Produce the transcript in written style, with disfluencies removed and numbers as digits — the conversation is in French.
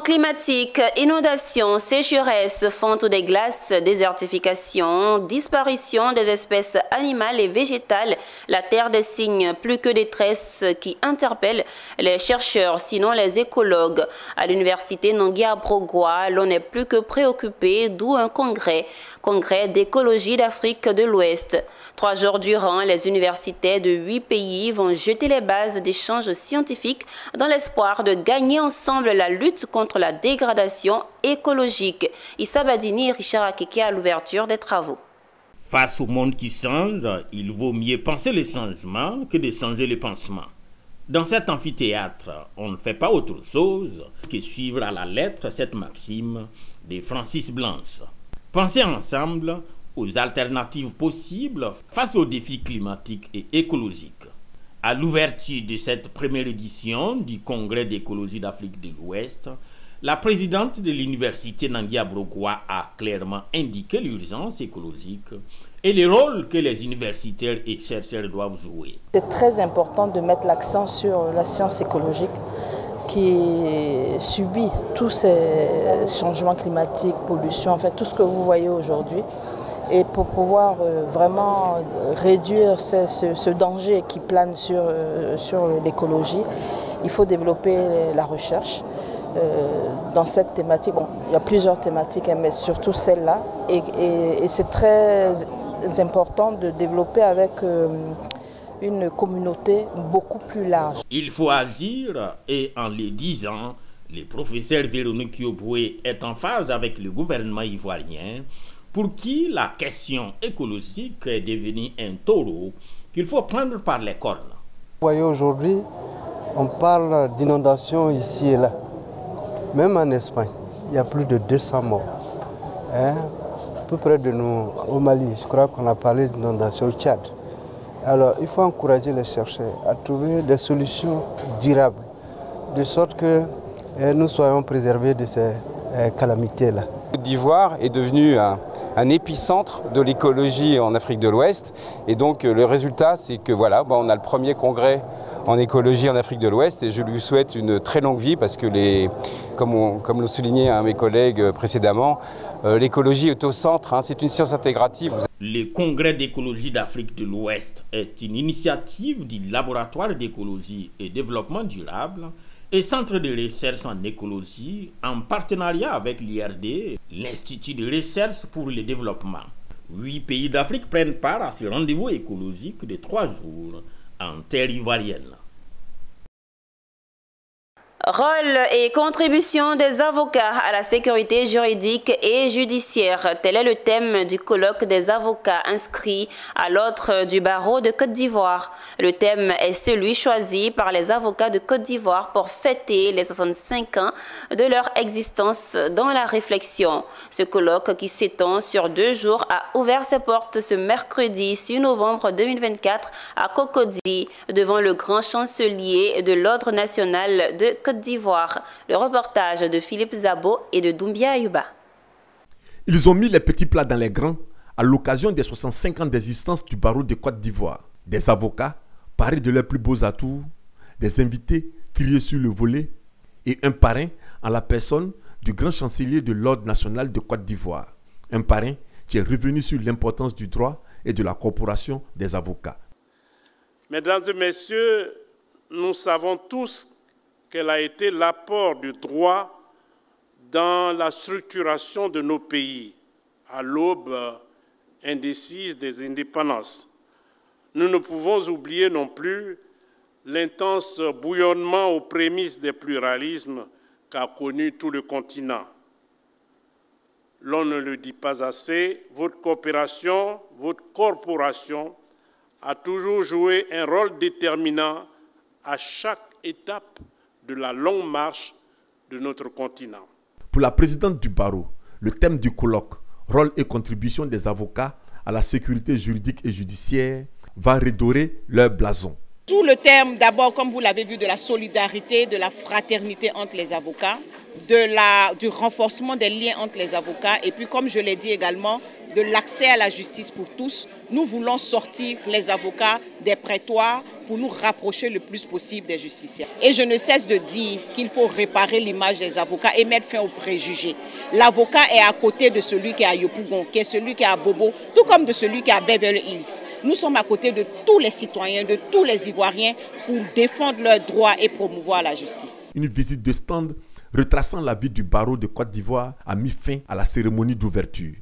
Climatique, inondations, sécheresse, fonte des glaces, désertification, disparition des espèces animales et végétales, la terre des signes plus que détresse qui interpelle les chercheurs, sinon les écologues. À l'université Nongui-Abrogwa, l'on n'est plus que préoccupé, d'où un congrès d'écologie d'Afrique de l'Ouest. 3 jours durant, les universitaires de 8 pays vont jeter les bases d'échanges scientifiques dans l'espoir de gagner ensemble la lutte contre la dégradation écologique. Issa Badini et Richard Akeke à l'ouverture des travaux. Face au monde qui change, il vaut mieux penser le changement que de changer le pansement. Dans cet amphithéâtre, on ne fait pas autre chose que suivre à la lettre cette maxime de Francis Blanche. Penser ensemble aux alternatives possibles face aux défis climatiques et écologiques. À l'ouverture de cette première édition du Congrès d'écologie d'Afrique de l'Ouest, la présidente de l'université Nongui-Abrogwa a clairement indiqué l'urgence écologique et le rôle que les universitaires et chercheurs doivent jouer. C'est très important de mettre l'accent sur la science écologique qui subit tous ces changements climatiques, pollution, en fait tout ce que vous voyez aujourd'hui. Et pour pouvoir vraiment réduire ce danger qui plane sur l'écologie, il faut développer la recherche dans cette thématique. Bon, il y a plusieurs thématiques, mais surtout celle-là. Et c'est très important de développer avec une communauté beaucoup plus large. Il faut agir et en le disant, le professeur Véronique Yoboué est en phase avec le gouvernement ivoirien pour qui la question écologique est devenue un taureau qu'il faut prendre par les cornes. Vous voyez, aujourd'hui, on parle d'inondations ici et là. Même en Espagne, il y a plus de 200 morts. Peu près de nous, au Mali, je crois qu'on a parlé d'inondations au Tchad. Alors, il faut encourager les chercheurs à trouver des solutions durables, de sorte que nous soyons préservés de ces calamités-là. Côte d'Ivoire est devenue un épicentre de l'écologie en Afrique de l'Ouest. Et donc le résultat, c'est que voilà, on a le premier congrès en écologie en Afrique de l'Ouest et je lui souhaite une très longue vie parce que, comme l'ont souligné mes collègues précédemment, l'écologie est au centre, c'est une science intégrative. Le Congrès d'écologie d'Afrique de l'Ouest est une initiative du Laboratoire d'écologie et développement durable et Centre de recherche en écologie en partenariat avec l'IRD, l'Institut de recherche pour le développement. 8 pays d'Afrique prennent part à ce rendez-vous écologique de 3 jours en terre ivoirienne. Rôle et contribution des avocats à la sécurité juridique et judiciaire. Tel est le thème du colloque des avocats inscrits à l'ordre du barreau de Côte d'Ivoire. Le thème est celui choisi par les avocats de Côte d'Ivoire pour fêter les 65 ans de leur existence dans la réflexion. Ce colloque qui s'étend sur 2 jours a ouvert ses portes ce mercredi 6 novembre 2024 à Cocody devant le grand chancelier de l'Ordre national de Côte d'Ivoire. Le reportage de Philippe Zabo et de Doumbia Ayuba. Ils ont mis les petits plats dans les grands à l'occasion des 65 ans d'existence du barreau de Côte d'Ivoire. Des avocats parés de leurs plus beaux atouts, des invités triés sur le volet et un parrain en la personne du grand chancelier de l'Ordre national de Côte d'Ivoire. Un parrain qui est revenu sur l'importance du droit et de la corporation des avocats. Mesdames et messieurs, nous savons tous quel a été l'apport du droit dans la structuration de nos pays à l'aube indécise des indépendances. Nous ne pouvons oublier non plus l'intense bouillonnement aux prémices des pluralismes qu'a connu tout le continent. L'on ne le dit pas assez, votre coopération, votre corporation a toujours joué un rôle déterminant à chaque étape de la longue marche de notre continent. Pour la présidente du barreau, le thème du colloque, rôle et contribution des avocats à la sécurité juridique et judiciaire, va redorer leur blason. Sous le terme, d'abord, comme vous l'avez vu, de la solidarité, de la fraternité entre les avocats, du renforcement des liens entre les avocats et puis, comme je l'ai dit également, de l'accès à la justice pour tous. Nous voulons sortir les avocats des prétoires pour nous rapprocher le plus possible des justiciables. Et je ne cesse de dire qu'il faut réparer l'image des avocats et mettre fin aux préjugés. L'avocat est à côté de celui qui est à Yopougon, qui est celui qui est à Bobo, tout comme de celui qui est à Beverly Hills. Nous sommes à côté de tous les citoyens, de tous les Ivoiriens pour défendre leurs droits et promouvoir la justice. Une visite de stand retraçant la vie du barreau de Côte d'Ivoire a mis fin à la cérémonie d'ouverture.